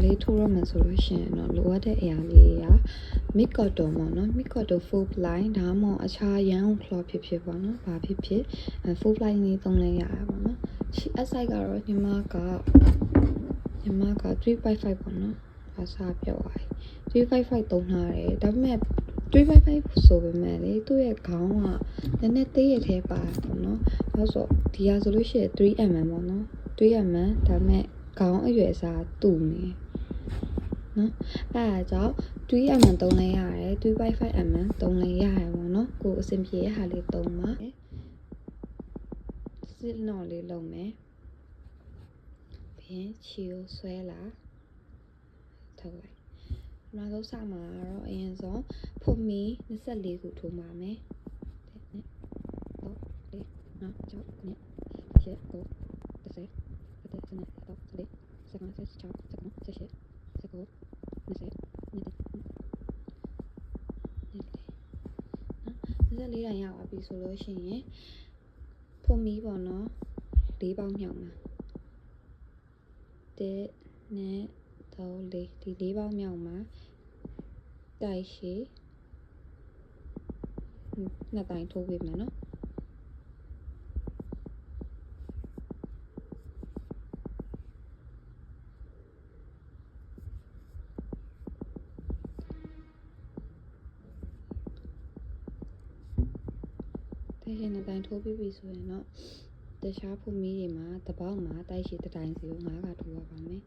လေးထိုးရမယ်ဆိုလို့ရှိရင်တော့လိုအပ်တဲ့အရာလေးတွေက mid cotton ပေါ့နော် mid cotton full ply ဒါမှမဟုတ်အခြားရန် cloth ဖြစ်ပေါ့နော်ဘာဖြစ်ဖြစ် full ply လေးသုံးလဲရတာပေါ့နော်အဆိုင်ကတော့ညီမက355ပေါ့နော်ဘာစားပြောက်သွားပြီ355သုံးထားတယ်ဒါပေမဲ့355ဆိုပေမဲ့လေသူ့ရဲ့ခေါင်းကနည်းနည်းသေးရထဲပါပေါ့နော်ဘာလို့ဆိုဒီဟာဆိုလို့ရှိရင် 3mm ပေါ့နော် 3mm ဒါပေမဲ့ခေါင်းအရွယ်အစားတူနေနော်အဲဒါကြောင့် 3mm သုံးလဲရတယ် 355mm သုံးလဲရတယ်ပေါ့နော်ကိုအဆင်ပြေရဟာလေးသုံးပါစစ်နော်လေးလုံးမယ်ဘင်းချီကိုဆွဲလာထုတ်လိုက်နောက်ဆုံးစမှာတော့အရင်ဆုံးဖွမီ24ခုထိုးပါမယ်1 2 3 4 5 6 7 8 9 10 11 12 13 14 15 16 17 18 19 20 24တိုင်ရောက်ပြီဆိုလို့ရှိရင်ဖွမီပေါ့နော်4ပေါင်းမြောက်မှာ1 2 3 4ဒီ4ပေါင်းမြောက်မှာတိုက်ရှိနှစ်တိုင်းထိုးပေးမယ်နော်တိုက်ရှိနှစ်တိုင်းထိုးပြီးပြီဆိုရင်တော့တခြားဖွမီတွေမှာတစ်ပေါက်မှာတိုက်ရှိတစ်တိုင်းစီကို9ခါထိုးရပါမယ်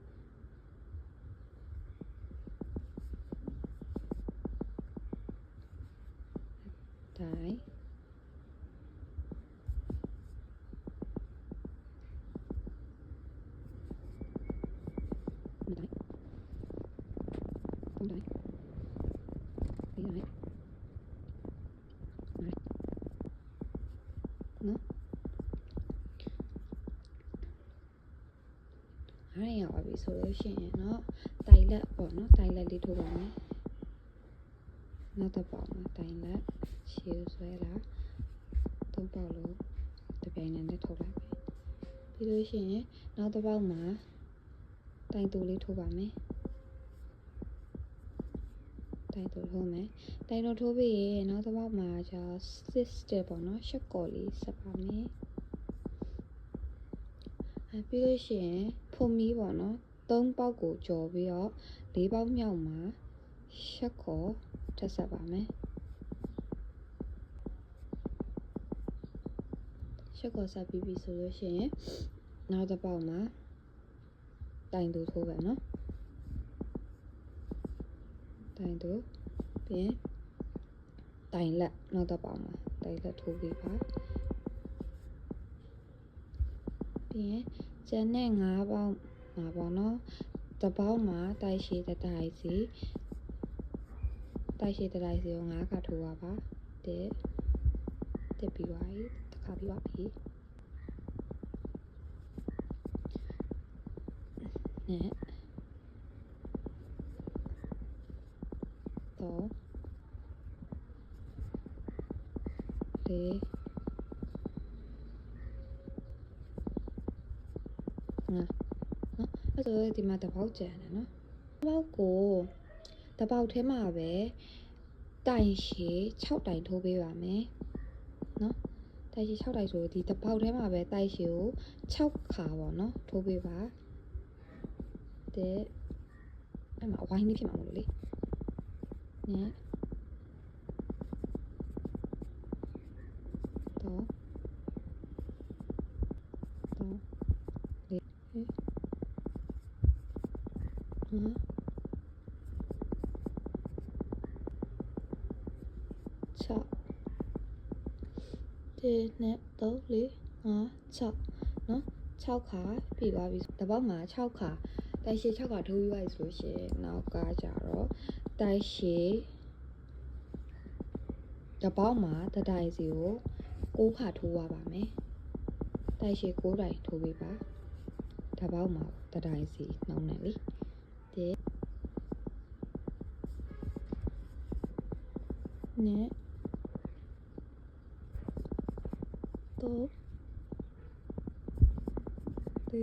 တိုင်းနော်အားရရောက်ပြီဆိုလို့ရှိရင်တော့တိုင်လက်ပေါ့နော်တိုင်လက်လေးထိုးပါမယ်နောက်တစ်ပေါက်မှာတိုင်လက်ရှည်ဆွဲလာသုံးပေါက်လို့တပြိုင်နက်နဲ့ထုတ်လိုက်ပြီးလို့ရှိရင်နောက်တစ်ပေါက်မှာတိုင်တူလေးထိုးပါမယ်တိုင်တူထိုးမယ်တိုင်တူထိုးပြီးရင်နောက်တစ်ပေါက်မှာကျ6 step ပေါ့နော်ရှက်ကော်လေးဆက်ပါမယ်ပြီးလို့ရှိရင်ဖွမီပေါ့နော်3ပေါက်ကိုကြော်ပြီးတော့4ပေါက်မြောက်မှာရှက်ကော်ထပ်ဆက်ပါမယ်ရှက်ကော်ဆက်ပြီးပြီဆိုလို့ရှိရင်နောက်တစ်ပေါက်မှာတိုင်တူထိုးပဲနော်တိုင်တူပြီးရင်တိုင်လက်နောက်တစ်ပေါက်မှာတိုင်လက်ထိုးပြီးပါပြီးရင်ကျန်တဲ့5ပေါက်မှာပေါ့နော်တစ်ပေါက်မှာတိုက်ရှိတစ်တိုင်းစီကို9ခါထိုးပါပါတက်ပြီးပါပြီတစ်ခါပြီးပါပြီနဲ့တော့လေးနော်အဲ့ဆိုဒီမှာတစ်ပေါက်ကျန်တယ်နော်တစ်ပေါက်ကိုတစ်ပေါက်ထဲမှာပဲတိုင်ရှည်6တိုင်ထိုးပေးပါမယ်နော်တိုင်ရှည်6တိုင်ဆိုဒီတစ်ပေါက်ထဲမှာပဲတိုင်ရှည်ကို6ခါပေါ့နော်ထိုးပေးပါတဲ့အဲ့မှာအဝိုင်းလေးဖြစ်မှာမလို့လေနဲ့တော့လေး1 2 3 4 5 6နော်6ခါပြည့်သွားပြီတစ်ပေါက်မှာ6ခါတိုင်ရှည်6ခါထိုးပြီးသွားပြီဆိုလို့ရှိရင်နောက်ကကြတော့တိုင်ရှည်တစ်ပေါက်မှာတစ်တိုင်စီကို6ခါထိုးရပါမယ်တိုင်ရှည်6တိုင်ထိုးပေးပါတစ်ပေါက်မှာတစ်တိုင်စီနှောင်းနေပြီတဲ့နဲ့တော့ဒီ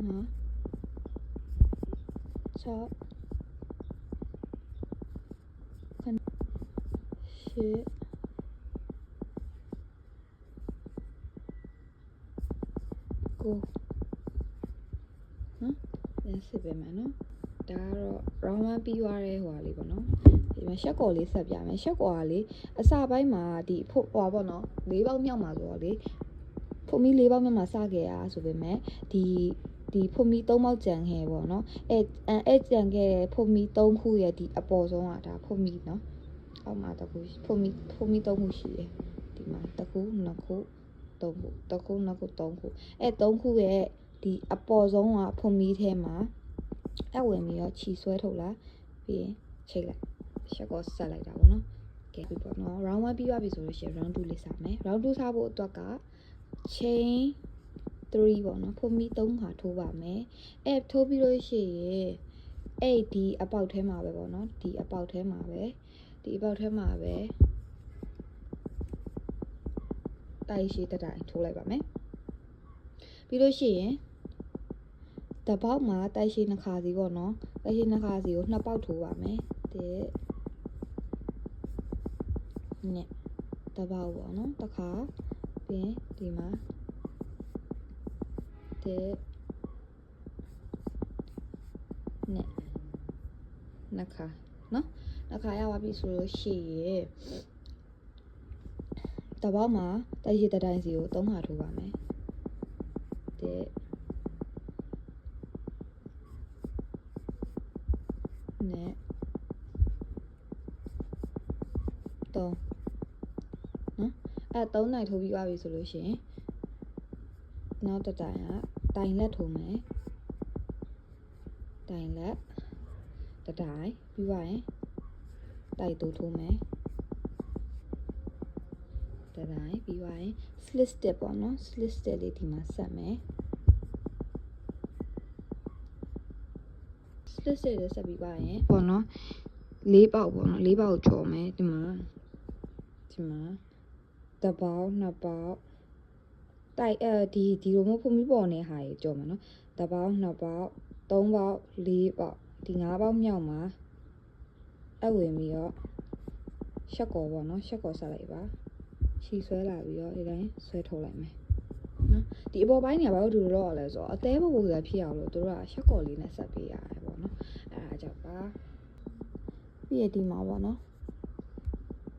5 6 8 9 နော်ပြန်စစ်ပေးမယ်နော်ဒါကတော့ round 1ပြီးသွားတဲ့ဟိုဟာလေးပေါ့နော်ဒီမှာရှက်ကော်လေးဆက်ပြမယ်ရှက်ကော်ကလေအစပိုင်းမှာဒီဖို့ဟိုပေါ့နော်၄ပေါက်မြောက်မှာဆိုတော့လေဖို့မီ၄ပေါက်မြောက်မှာစခဲ့ရဆိုပေမဲ့ဒီဖို့မီ3ပေါက်ကြံခဲ့ပေါ့နော်အဲကြံခဲ့တဲ့ဖို့မီ3ခုရဲ့ဒီအပေါ်ဆုံးကဒါဖို့မီနော်အောက်မှာတခုဖို့မီ3ခုရှိတယ်ဒီမှာတခု2ခု3ခုတခု2ခု3ခုအဲ3ခုရဲ့ဒီအပေါ်ဆုံးကဖို့မီထဲမှာအဝင်ပြီးတော့ခြီဆွဲထုတ်လာပြီးရင်ချိတ်လိုက်ရှက်ကောဆက်လိုက်တာပေါ့နော်ကဲပြီပေါ့နော် round 1ပြီးသွားပြီဆိုလို့ရှိရင် round 2လေးစမယ် round 2စားဖို့အတွက်က chain 3ပေါ့နော်ဖို့မီ3ခါထိုးပါမယ်အဲထိုးပြီးလို့ရှိရင်အဲ့ဒီအပေါက်ထဲမှာပဲပေါ့နော်ဒီအပေါက်ထဲမှာပဲတိုက်ရှိတတိုင်ထိုးလိုက်ပါမယ်ပြီးလို့ရှိရင်တပေါက်မှာတိုက်ရှိနှစ်ခါစီပေါ့နော်တိုက်ရှိနှစ်ခါစီကိုနှစ်ပေါက်ထိုးပါမယ်တဲ့နဲ့တပေါက်ပေါ့နော်တစ်ခါပြီးရင်ဒီမှာတဲ့နဲ့နှစ်ခါနော်နှစ်ခါရပါပြီဆိုလို့ရှိရင်တပေါက်မှာတိုက်ရှိတတိုင်စီကို3ခါထိုးပါမယ်တဲ့နဲ့3နော်အဲ3နိုင်ထိုးပြီးသွားပြီဆိုလို့ရှိရင်နောက်တစ်တိုင်ကတိုင်လက်ထိုးမယ်တိုင်လက်တစ်တိုင်ပြီးသွားရင်တိုက်တူထိုးမယ်တစ်တိုင်ပြီးသွားရင် slit step ပေါ့နော် slit step လေးဒီမှာဆက်မယ် slit step လေးဆက်ပြီးသွားရင်ပေါ့နော်၄ပေါက်ပေါ့နော်၄ပေါက်ကြော်မယ်ဒီမှာတစ်ပေါက်နှစ်ပေါက်တိုက်ဒီလိုမျိုးဖုန်မီပေါ်နေဟာကြီးကြော်မယ်နော်တစ်ပေါက်နှစ်ပေါက်သုံးပေါက်၄ပေါက်ဒီ၅ပေါက်မြောက်မှာအဝင်ပြီးတော့ရှက်ကော်ပေါ့နော်ရှက်ကော်ဆက်လိုက်ပါခြီဆွဲလာပြီးတော့ဒီတိုင်းဆွဲထုတ်လိုက်မယ်နော်ဒီအပေါ်ပိုင်းနေရာဘာလို့ဒီလိုတော့လဲဆိုတော့အသေးပုံပုံစံဖြစ်အောင်လို့တို့ကရှက်ကော်လေးနဲ့ဆက်ပေးရတယ်ပေါ့နော်အဲဒါကြောင့်ပါပြီးရဒီမှာပေါ့နော်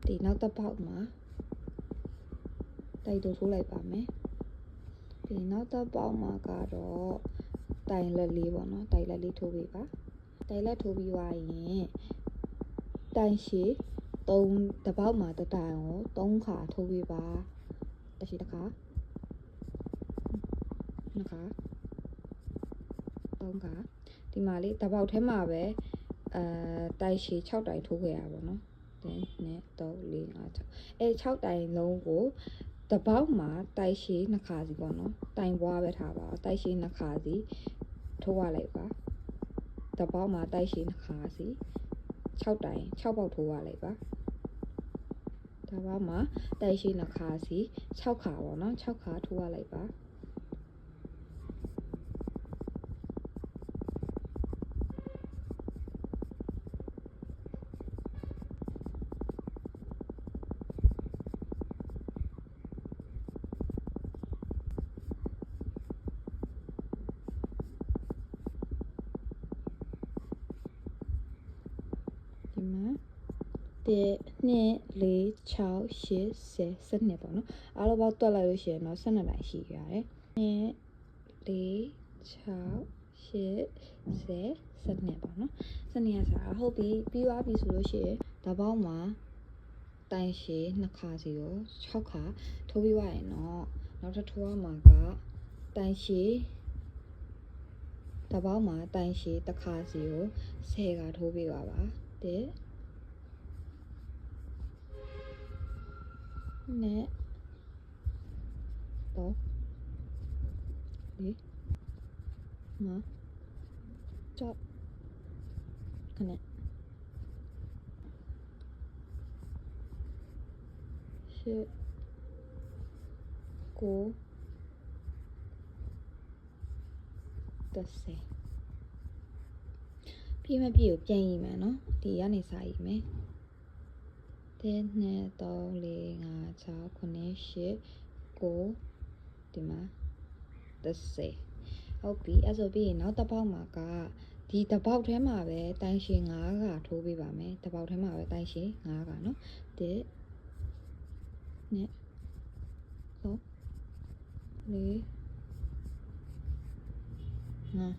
ဒီနောက်တစ်ပေါက်မှာတိုက်တူထိုးလိုက်ပါမယ်ဒီနောက်တစ်ပေါက်မှာကတော့တိုင်လက်လေးပေါ့နော်တိုင်လက်လေးထိုးပေးပါတိုင်လက်ထိုးပြီးသွားရင်တိုင်ရှည်3တစ်ပေါက်မှာတစ်တိုင်ကို3ခါထိုးပေးပါတစ်ရှိတစ်ခါနှစ်ခါ3ခါဒီမှာလေးတစ်ပေါက်ထဲမှာပဲတိုင်ရှည်6တိုင်ထိုးခဲ့ရပါဘောနော် 1 2 3 4 5 66တိုင်လုံးကိုတပေါက်မှာတိုက်ရှိနှစ်ခါစီပေါ့နော်တိုင်ပွားပဲထားပါတိုက်ရှိနှစ်ခါစီထိုးရလိုက်ပါတပေါက်မှာတိုက်ရှိနှစ်ခါစီ6တိုင်6ပေါက်ထိုးရလိုက်ပါတပေါက်မှာတိုက်ရှိနှစ်ခါစီ6ခါပေါ့နော်6ခါထိုးရလိုက်ပါဒီမှာ1 2 4 6 8 10 12ပေါ့နော်အားလုံးပေါင်းတွက်လိုက်လို့ရှိရင်တော့12တိုင်ရှိရတယ်2 4 6 8 10 12ပေါ့နော်12ရစားဟုတ်ပြီပြီးသွားပြီဆိုလို့ရှိရင်တပေါက်မှာတိုင်ရှည်နှစ်ခါစီကို6ခါထိုးပြီးသွားရင်တော့နောက်တစ်ထိုးရမှာကတိုင်ရှည်တပေါက်မှာတိုင်ရှည်တစ်ခါစီကို10ခါထိုးပြီးသွားပါတဲ့နဲ့တော့ဒီမှာကြောက်ခနဲ့ရှစ်ကို30ပြည့်မပြည့်ကိုပြန်ရည်မယ်နော်ဒီကနေစာရည်မယ်1 2 3 4 5 6 9 10 9ဒီမှာ30ဟုတ်ပြီအဲ့ဆိုပြီးရင်နောက်တစ်ပေါက်မှာကဒီတစ်ပေါက်ထဲမှာပဲတိုင်ရှည်9ခါထိုးပေးပါမယ်တစ်ပေါက်ထဲမှာပဲတိုင်ရှည်9ခါနော်1 2 3 4 5 6 9 10 နော်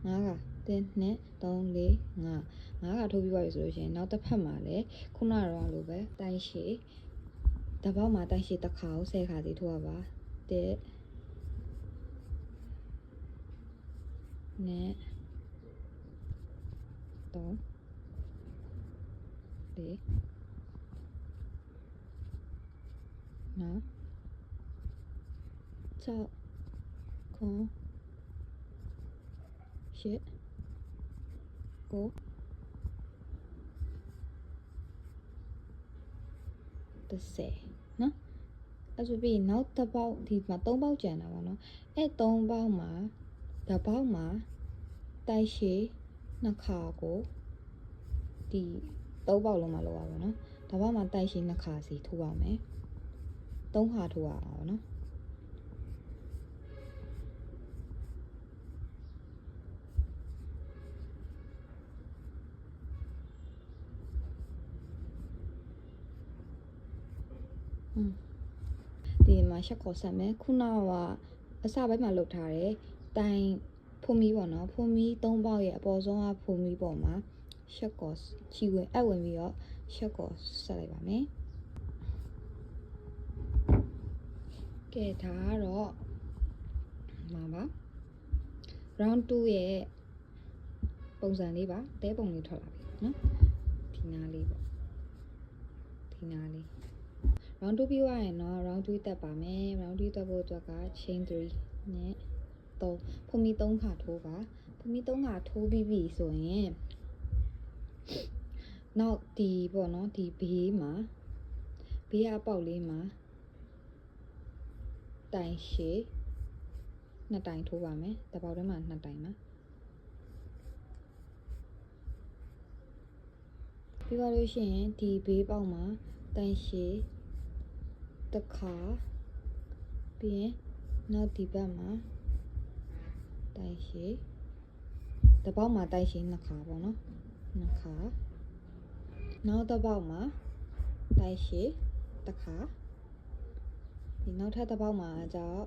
9ခါ1 2 3 4 5 9ခါထိုးပြီးပါပြီဆိုလို့ရှိရင်နောက်တစ်ဖက်မှာလည်းခုနကတော့လိုပဲတိုင်ရှည်တစ်ပေါက်မှာတိုင်ရှည်တစ်ခါကို10ခါစီထိုးရပါ1နဲ့3 4 5 6 9 10 9 10နော်အဲ့ဆိုပြီးနောက်တစ်ပေါက်ဒီမှာ3ပေါက်ကျန်တာပေါ့နော်အဲ့3ပေါက်မှာတစ်ပေါက်မှာတိုက်ရှည်နှစ်ခါကိုဒီ3ပေါက်လုံးမှာလောက်ပါနော်တစ်ပေါက်မှာတိုက်ရှည်နှစ်ခါစီထိုးပါမယ်3ခါထိုးရအောင်နော်ဒီမှာရှက်ခေါ်ဆက်မယ်ခုနကအစပိုင်းမှာလုပ်ထားတယ်တိုင်ဖုံမီပေါ့နော်ဖုံမီ3ပေါက်ရဲ့အပေါ်ဆုံးကဖုံမီပေါ်မှာရှက်ခေါ်ချီဝင်အပ်ဝင်ပြီးတော့ရှက်ခေါ်ဆက်လိုက်ပါမယ်ကဲဒါကတော့မှာပါ round 2ရဲ့ပုံစံလေးပါတဲပုံလေးထွက်လာပြီနော်ဒီနားလေးပေါ့ဒီနားလေး round 2ပြီးသွားရင်တော့ round 3တက်ပါမယ် round 3တက်ဖို့အတွက်က chain 3နဲ့3ဖုံမီ3ခါထိုးပါဖုံမီ3ခါထိုးပြီးပြီဆိုရင်နောက်ဒီပေါ့နော်ဒီဘေးမှာဘေးအပေါက်လေးမှာတိုင်ရှည်2တိုင်ထိုးပါမယ်တစ်ပေါက်ထဲမှာ2တိုင်ပါပြီးသွားလို့ရှိရင်ဒီဘေးပေါက်မှာတိုင်ရှည်တစ်ခါပြီးရင်နောက်ဒီဘက်မှာတိုင်ရှည်တစ်ပေါက်မှာတိုင်ရှည်2ခါပေါ့နော်2ခါနောက်တစ်ပေါက်မှာတိုင်ရှည်တစ်ခါဒီနောက်ထပ်တစ်ပေါက်မှာကျတော့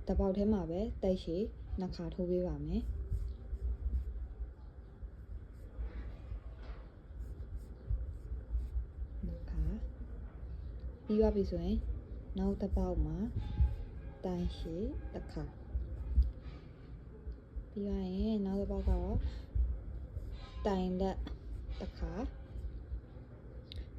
တစ်ပေါက်ထဲမှာပဲတိုင်ရှည်2ခါထိုးပေးပါမယ်ပြီးသွားပြီဆိုရင်နောက်တစ်ပေါက်မှာတိုင်ရှည်တစ်ခါပြီးရရင်နောက်တစ်ပေါက်ကတော့တိုင်လက်တစ်ခါ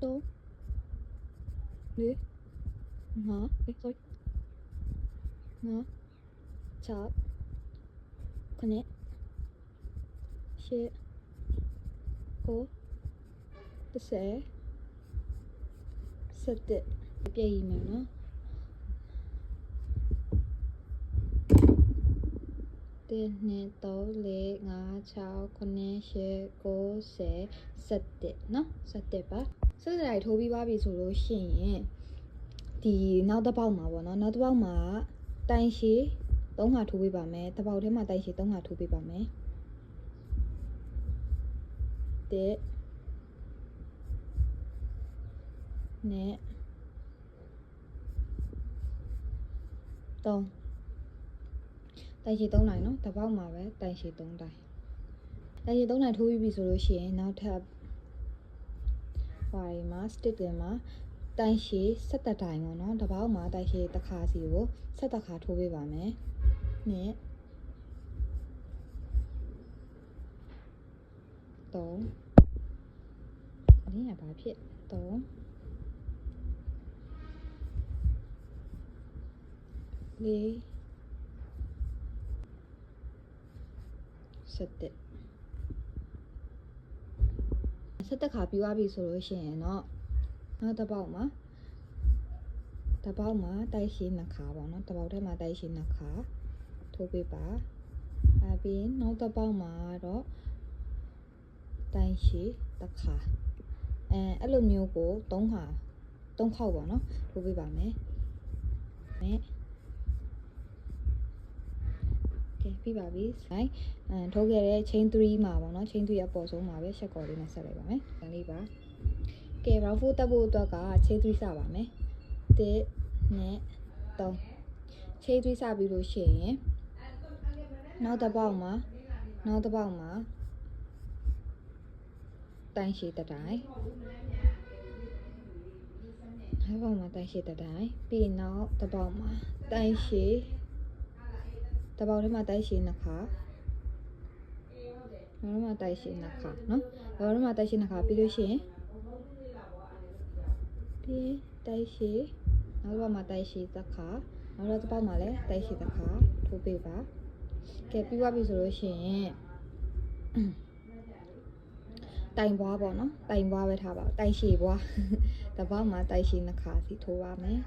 3 4 5 sorry 5 6 9 10 9 10 11ပြည့်ရမယ်နော်1 2 3 4 5 6 9 10 11 17နော်17ပါဆက်စလိုက်ထိုးပြီးပါပြီဆိုလို့ရှိရင်ဒီနောက်တစ်ပေါက်မှာပေါ့နော်နောက်တစ်ပေါက်မှာတိုင်ရှည်3ဟာထိုးပေးပါမယ်တစ်ပေါက်ထဲမှာတိုင်ရှည်3ဟာထိုးပေးပါမယ်1နဲ့3တိုင်ရှည်3တိုင်းနော်တစ်ပေါက်မှာပဲတိုင်ရှည်3တိုင်းတိုင်ရှည်3တိုင်းထိုးပြီးပြီဆိုလို့ရှိရင်နောက်ထပ်ပါရီမှာ stick တွေမှာတိုင်ရှည်17တိုင်းပေါ့နော်တစ်ပေါက်မှာတိုင်ရှည်တစ်ခါစီကို17ခါထိုးပေးပါမယ်နဲ့3အနည်းငယ်ပါဖြစ်3 4 17ခါပြီးသွားပြီဆိုလို့ရှိရင်တော့နောက်တစ်ပေါက်မှာတိုက်ရှည်2ခါပေါ့နော်တစ်ပေါက်ထဲမှာတိုက်ရှည်2ခါထိုးပေးပါပြီးရင်နောက်တစ်ပေါက်မှာတော့တိုက်ရှည်1ခါအဲ့လိုမျိုးကို3ခါ 3ခေါက်ပေါ့နော်ထိုးပေးပါမယ်ကဲပြီးပါပြီဆိုင်ထိုးခဲ့တဲ့ chain 3မှာပေါ့နော် chain 3အပေါ်ဆုံးမှာပဲရှက်ကော်လေးနဲ့ဆက်လိုက်ပါမယ်ဒါလေးပါကဲ round 4တက်ဖို့အတွက်က chain 3စပါမယ်1နဲ့3 chain 3စပြီးလို့ရှိရင်နောက်တစ်ပေါက်မှာတိုင်ရှည်တိုင်းနောက်မှာတိုင်ရှည်တိုင်းပြီးနောက်တစ်ပေါက်မှာတိုင်ရှည်တစ်ပေါက်ထဲမှာတိုင်ရှည်နှစ်ခါနောက်မှာတိုင်ရှည်နှစ်ခါနော်နောက်မှာတိုင်ရှည်နှစ်ခါပြီးလို့ရှိရင်ပြီးတိုင်ရှည်နောက်မှာတိုင်ရှည်တစ်ခါနောက်တစ်ပေါက်မှာလည်းတိုင်ရှည်တစ်ခါထိုးပေးပါကဲပြီးသွားပြီဆိုလို့ရှိရင်တိုင်ပွားပေါ့နော်တိုင်ပွားပဲထားပါတိုင်ရှည်ပွားတစ်ပေါက်မှာတိုင်ရှည်နှစ်ခါစီထိုးပါမယ်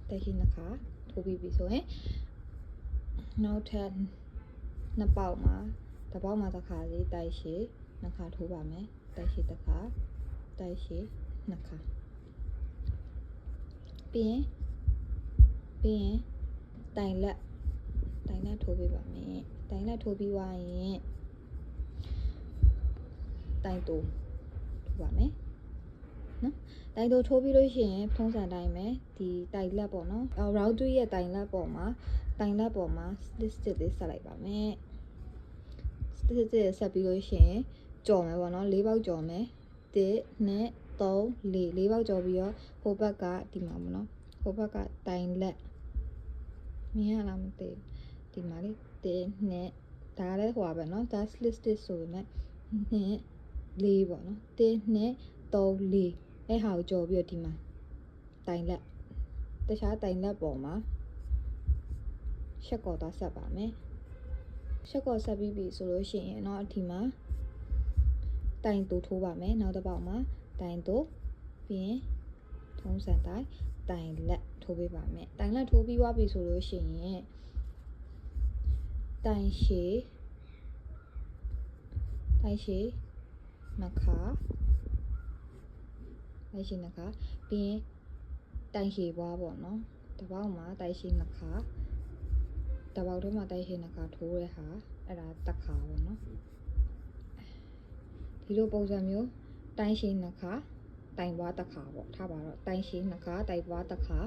တိုင်ရှည်နှစ်ခါထိုးပြီးပြီဆိုရင်နောက်ထပ်နှစ်ပေါက်မှာတစ်ပေါက်မှာတစ်ခါစီတိုင်ရှည်နှစ်ခါထိုးပါမယ်တိုင်ရှည်တစ်ခါတိုင်ရှည်နှစ်ခါပြီးရင်တိုင်လက်ထိုးပေးပါမယ်တိုင်လက်ထိုးပြီးသွားရင်တိုင်တိုးထိုးပါမယ်နော်တိုင်တိုးထိုးပြီးလို့ရှိရင်ထုံးစံတိုင်းပဲဒီတိုင်လက်ပေါ့နော်round 2ရဲ့တိုင်လက်ပေါ်မှာ stitch လေးဆက်လိုက်ပါမယ် stitch ဆက်ပြီးလို့ရှိရင်ကြော်မယ်ပေါ့နော်၄ပေါက်ကြော်မယ်1 2 3 4ပေါက်ကြော်ပြီးတော့ဟိုဘက်ကဒီမှာပေါ့နော်ဟိုဘက်ကတိုင်လက်မြင်ရလားမသိဒီမှာလေး1 2ဒါလည်းဟိုပါပဲနော်ဒါ slit stitch ဆိုပေမဲ့2 4ပေါ့နော်1 2 3 4အဲ့ဟာကိုကြော်ပြီးတော့ဒီမှာတိုင်လက်တခြားတိုင်လက်ပေါ်မှာရှက်ကော်သားဆက်ပါမယ်ရှက်ကော်ဆက်ပြီးပြီဆိုလို့ရှိရင်เนาะဒီမှာတိုင်တိုးထိုးပါမယ်နောက်တစ်ပေါက်မှာတိုင်တိုးပြီးရင်ထုံးစံတိုင်းတိုင်လက်ထိုးပေးပါမယ်တိုင်လက်ထိုးပြီးသွားပြီဆိုလို့ရှိရင်တိုင်ရှည်နှစ်ခါတိုင်ရှည်နှစ်ခါပြီးရင်တိုင်ရှည်ပွားပေါ့နော်တစ်ပေါက်မှာတိုင်ရှည်နှစ်ခါတစ်ပေါက်ထဲမှာတိုင်ရှည်နှစ်ခါထိုးရဲဟာအဲ့ဒါတစ်ခါပေါ့နော်ဒီလိုပုံစံမျိုးတိုင်ရှည်နှစ်ခါတိုင်ပွားတစ်ခါပေါ့ထားပါတော့တိုင်ရှည်နှစ်ခါတိုင်ပွားတစ်ခါ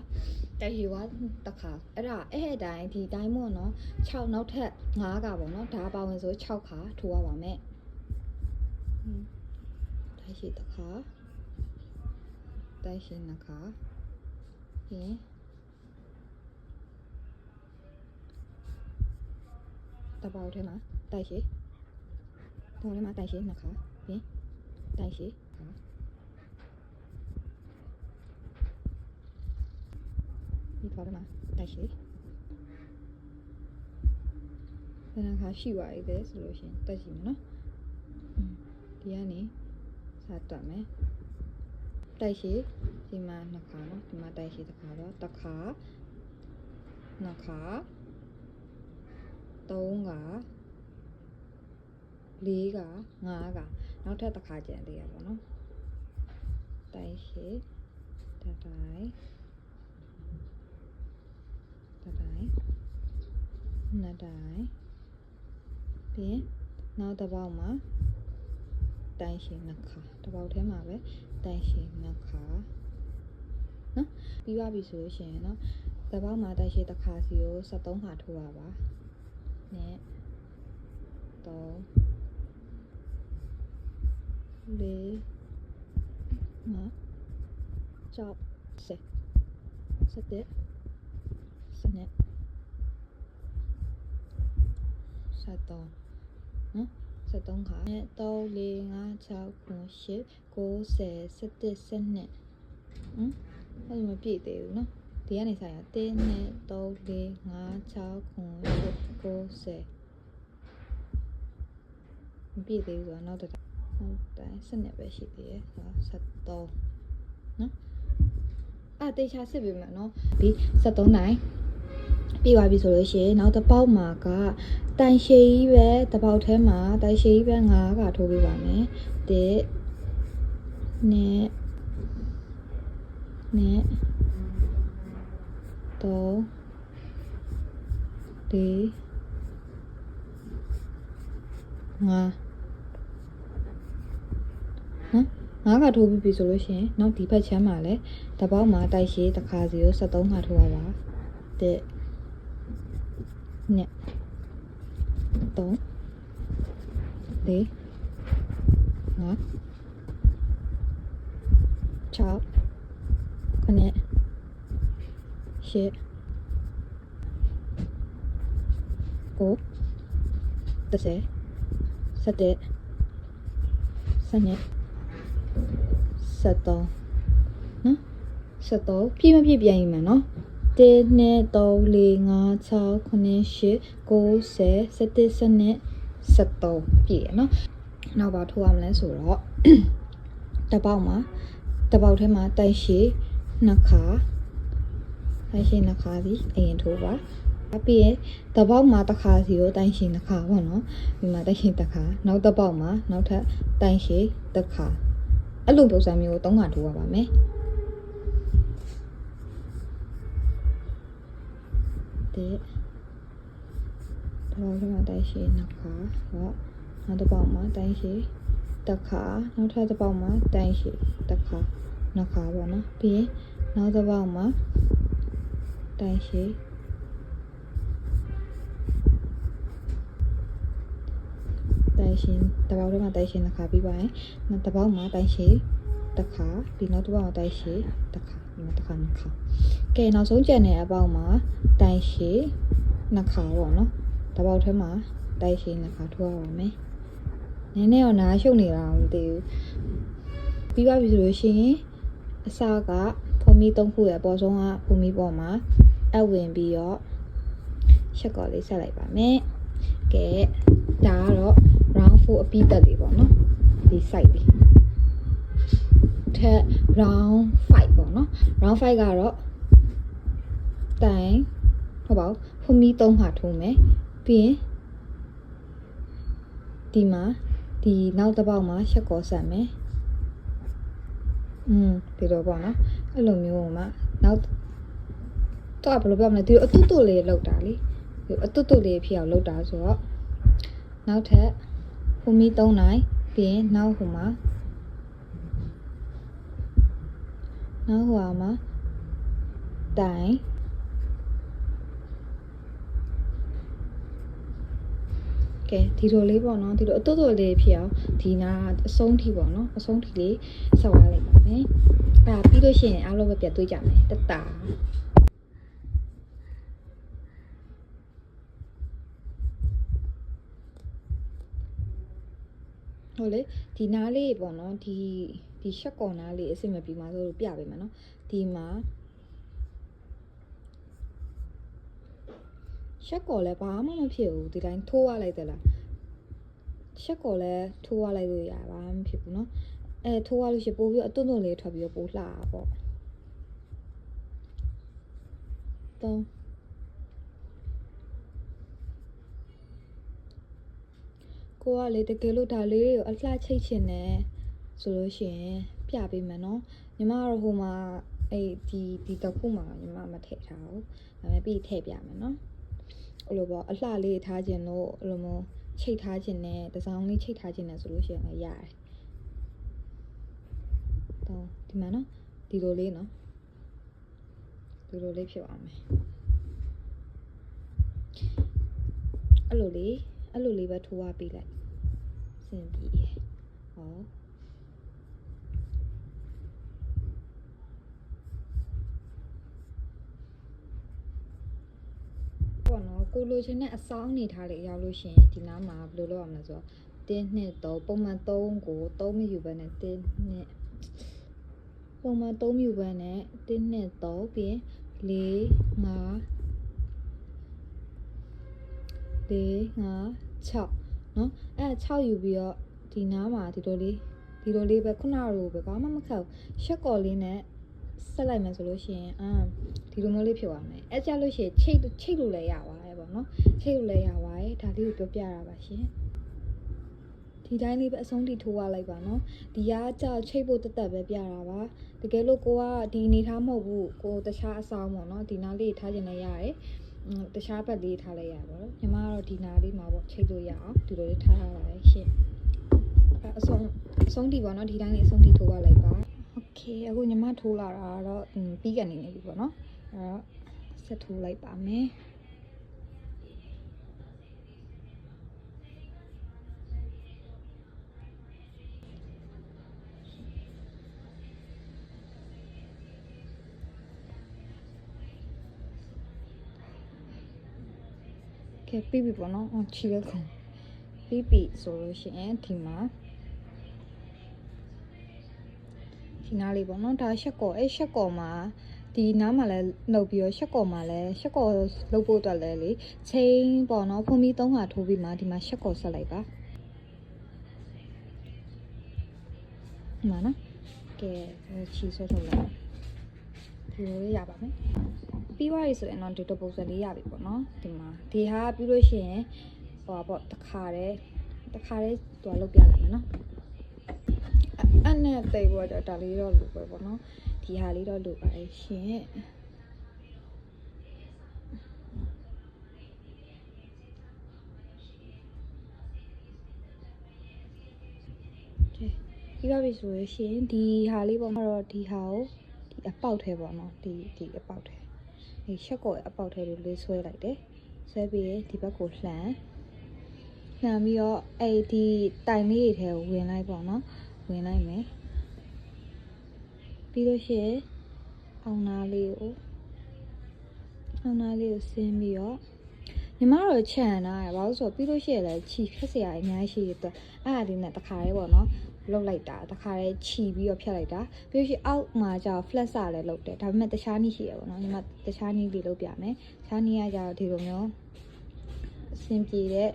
တိုင်ရှည်ပွားတစ်ခါအဲ့တိုင်းဒီတိုင်းမို့နော်6နောက်ထပ်5ကပေါ့နော်ဒါပါဝင်ဆို6ခါထိုးရပါမယ်တိုင်ရှည်တစ်ခါတိုင်ရှည်နှစ်ခါပြီးတပေါက်ထဲမှာတိုင်ရှည်နှစ်ခါပြီးတိုင်ရှည်ဒီပေါ်မှာတိုင်ရှည်ဘယ်နှခါရှိပါလဲဆိုလို့ရှိရင်တက်ကြည့်မယ်နော်ဒီကနေစတက်မယ်တိုင်ရှည်ဒီမှာနှစ်ခါနော်ဒီမှာတိုင်ရှည်တစ်ခါတော့တစ်ခါနှစ်ခါ3ခါ4ခါ5ခါနောက်ထပ်တစ်ခါကျန်သေးရပါတော့တိုင်ရှည်တိုင်းနှစ်တိုင်းပြီးနောက်တစ်ပေါက်မှာတိုင်ရှည်နှစ်ခါတစ်ပေါက်ထဲမှာပဲတိုင်ရှည်နှစ်ခါနော်ပြီးသွားပြီဆိုလို့ရှိရင်เนาะတစ်ပေါက်မှာတိုင်ရှည်တစ်ခါစီကို73ခါထိုးရပါနဲ့3 4 5 6 7 နော်73ခါနဲ့3 4 5 6 9 10 11 12အဲ့လိုမပြည့်သေးဘူးနော်ဒီကနေဆိုင်ရ1 2 3 4 5 6 9 10မပြည့်သေးဘူးဆိုတော့နောက်တစ်တိုင်းစနစ်ပဲရှိသေးတယ်73နော်အဲ့တေချာစစ်ပြီမယ်နော်ဒီ73တိုင်းပြီးသွားပြီဆိုလို့ရှိရင်နောက်တစ်ပေါက်မှာကတိုင်ရှည်ကြီးပဲတစ်ပေါက်ထဲမှာတိုင်ရှည်ကြီးပဲ9ခါထိုးပေးပါမယ်1 2 3 4 5 6 7 8 9 နဲ့3 4 5နော်9ခါထိုးပြီးပြီဆိုလို့ရှိရင်နောက်ဒီဘက်ချမ်းမှာလဲတပေါက်မှာတိုက်ရှိတစ်ခါစီကို73ခါထိုးရပါတဲ့နဲ့3 4 5 6 9 10 9 10 11 12 13နော်13ပြည့်မပြည့်ပြန်ရင်မယ်နော်1 2 3 4 5 6 9 10 11 12 ပြည့်ရနော်နောက်ပါထိုးရမလဲဆိုတော့တပေါက်မှာတပေါက်ထဲမှာတိုက်ရှိနှစ်ခါတိုက်ရှိနှစ်ခါစီအရင်ထိုးပါပြီးရင်တပေါက်မှာတစ်ခါစီကိုတိုက်ရှိနှစ်ခါပေါ့နော်ဒီမှာတိုက်ရှိတစ်ခါနောက်တပေါက်မှာနောက်ထပ်တိုက်ရှိတစ်ခါအဲ့လိုပုံစံမျိုးကို3ခါထိုးရပါမယ်တဲ့တပေါက်ထဲမှာတိုက်ရှိနှစ်ခါဟောနောက်တပေါက်မှာတိုက်ရှိတစ်ခါနောက်ထပ်တပေါက်မှာတိုက်ရှိတစ်ခါနှစ်ခါပေါ့နော်ပြီးရင်နောက်တစ်ပေါက်မှာတိုက်ရှိတိုက်ရှင်တပေါက်ထဲမှာတိုက်ရှင်တစ်ခါပြီးပါရင်နောက်တစ်ပေါက်မှာတိုက်ရှိတစ်ခါပြီးနောက်တစ်ပေါက်မှာတိုက်ရှိတစ်ခါနောက်တစ်ခါနှစ်ခါကဲနောက်ဆုံးကျန်တဲ့အပေါက်မှာတိုက်ရှိနှစ်ခါပေါ့နော်တပေါက်ထဲမှာတိုက်ရှိနှစ်ခါထိုးရပါမယ်နည်းနည်းတော့နားရှုပ်နေတာမသိဘူးပြီးပါပြီဆိုလို့ရှိရင်အစကဖုံမီ3ခုရဲ့အပေါ်ဆုံးကဖုံမီပေါ်မှာအပ်ဝင်ပြီးတော့ရှက်ကော်လေးဆက်လိုက်ပါမယ်ကဲဒါကတော့ round 4အပြီးတက်လေးပေါ့နော်ဒီ site လေးထက် round 5ပေါ့နော် round 5ကတော့တိုင်ဟုတ်ပါဘူးဖုံမီ3ခါထိုးမယ်ပြီးရင်ဒီမှာဒီနောက်တစ်ပေါက်မှာရှက်ကော်ဆက်မယ်ဒီလိုပေါ့နော်အဲ့လိုမျိုးမှနောက်တော့ဘယ်လိုပြောမလဲဒီလိုအတုတုလေးလောက်တာလေဒီအတုတုလေးဖြစ်အောင်လောက်တာဆိုတော့နောက်ထပ်ဖုံမီ3နိုင်ပြီးရင်နောက်ဟိုမှာနောက်ဟိုမှာတိုင်ကဲဒီလိုလေးပေါ့နော်ဒီလိုအတုတုလေးဖြစ်အောင်ဒီနာအဆုံးထိပေါ့နော်အဆုံးထိလေးဆက်သွားလိုက်ပါမယ်အဲ့ပြီးလို့ရှိရင်အားလုံးပဲပြတ်သွေးကြမယ်တတဟုတ်လေဒီနားလေးပေါ့နော်ဒီရှက်ကော်နားလေးအစ်စ်မပြီးမှဆိုလို့ပြပေးမယ်နော်ဒီမှာရှက်ကော်လည်းဘာမှမဖြစ်ဘူးဒီတိုင်းထိုးရလိုက်တယ်လားရှက်ကော်လည်းထိုးရလိုက်လို့ရပါမဖြစ်ဘူးနော်ထိုးရလို့ရှိပို့ပြီးအတွန့်တွန့်လေးထွက်ပြီးတော့ပို့လှတာပေါ့တော့ကိုကလေတကယ်လို့ဒါလေးကိုအလှချိတ်ချင်တယ်ဆိုလို့ရှိရင်ပြပေးမယ်နော်ညီမကတော့ဟိုမှာဒီတစ်ခုမှာညီမမထည့်ထားဘူးဒါပေမဲ့ပြီးထည့်ပြမယ်နော်အဲ့လိုပေါ့အလှလေးထားခြင်းလို့အဲ့လိုမျိုးချိတ်ထားခြင်းနဲ့တစ်စောင်းလေးချိတ်ထားခြင်းနဲ့ဆိုလို့ရှိရင်လည်းရတယ်တော့ဒီမှာနော်ဒီလိုလေးနော်ဒီလိုလေးဖြစ်အောင်မယ်အဲ့လိုလေးပဲထိုးရပေးလိုက်စင်ပြီးရဟောပေါ့နော်ကိုလိုချင်တဲ့အစောင်းနေထားလေးရောက်လို့ရှိရင်ဒီနားမှာဘယ်လိုလုပ်ရမလဲဆိုတော့1 2 3ပုံမှန်3ကို3မယူဘဲနဲ့1 2ပုံမှန်3မယူဘဲနဲ့1 2 3ပြီး4 5 6နော်6ယူပြီးတော့ဒီနားမှာဒီလိုလေးပဲခုနလိုပဲဘာမှမခက်ဘူးရှက်ကော်လေးနဲ့ဆက်လိုက်မယ်ဆိုလို့ရှိရင်ဒီလိုမျိုးလေးဖြစ်သွားမယ်ကြလို့ရှိရင်ချိတ်လို့လည်းရပါတယ်ပေါ့နော်ချိတ်လို့လည်းရပါတယ်ဒါလေးကိုပြောပြရပါရှင်ဒ ဒီတိုင်းလေးပဲအဆုံးထိထိုးရလိုက်ပါနော်ဒီကကြောက်ချိတ်ဖို့တက်ပဲပြတာပါတကယ်လို့ကိုကဒီအနေထားမဟုတ်ဘူးကိုတခြားအဆောင်ပေါ့နော်ဒီနားလေးထားခြင်းလည်းရတယ်တခြားဘက်လေးထားလိုက်ရပါတော့ညီမကတော့ဒီနားလေးမှာပေါ့ချိတ်လို့ရအောင်ဒီလိုလေးထားရပါတယ်ရှင်အဆုံးထိပေါ့နော်ဒီတိုင်းလေးအဆုံးထိထိုးရလိုက်ပါโอเคအခုညီမထိုးလာတာတော့ပြီးကနေနေပြီပေါ့နော်အဲ့တော့ဆက်ထိုးလိုက်ပါမယ်ကဲပြီးပြီပေါ့နော်ချီရခုံပြီးပြီဆိုလို့ရှိရင်ဒီမှာဒီနားလေးပေါ့နော်ဒါရှက်ကောရှက်ကောမှာဒီနားမှာလည်းနှုတ်ပြီးတော့ရှက်ကောမှာလည်းရှက်ကောလုပ်ဖို့အတွက်လည်းလေချင်းပေါ့နော်ဖုံးပြီး3ခါထိုးပြီးမှဒီမှာရှက်ကောဆက်လိုက်ပါဒီမှာနော်ကဲချီဆွဲထုတ်လိုက်ဒီလိုလေးရပါမယ်ပြီးသွားပြီဆိုရင်တော့ဒီတော့ပုံစံလေးရပြီပေါ့နော်ဒီမှာဒီဟာပြီးလို့ရှိရင်ဟိုပေါ့တခါတည်းသူကလုပ်ပြလိုက်မယ်နော်အဲ့နဲ့တိတ်ပေါ်တော့ဒါလေးတော့လိုပဲပေါ့နော်ဒီဟာလေးတော့လိုပါရှင်ပြီးပါပြီဆိုရင်ရှင်ဒီဟာလေးပေါ့မှာတော့ဒီဟာကိုဒီအပေါက်ထဲပေါ့နော်ဒီအပေါက်ထဲဒီရှက်ကောအပေါက်ထဲလေးဆွဲလိုက်တယ်ဆွဲပြီးဒီဘက်ကိုလှန်ပြီးတော့အဲ့ဒီတိုင်လေးတွေထဲကိုဝင်လိုက်ပေါ့နော်ဝင်လိုက်မယ်ပြီးလို့ရှိရင်အောင်နာလေးကိုဆင်းပြီးတော့ညီမတို့ခြံနာရဘာလို့ဆိုပြီးလို့ရှိရင်လည်းခြီဖြတ်စရာအများကြီးရှိတဲ့အတွက်အဲ့ဒါလေးနဲ့တခါလေးပေါ့နော်လုတ်လိုက်တာတခါလေးခြီပြီးတော့ဖြတ်လိုက်တာပြီးလို့ရှိရင်အောက်မှာကျတော့ flat စာလည်းလုတ်တယ်ဒါပေမဲ့တခြားနည်းရှိရပေါ့နော်ညီမတခြားနည်းလေးလုတ်ပြမယ်တခြားနည်းကကျတော့ဒီလိုမျိုးအဆင်ပြေတဲ့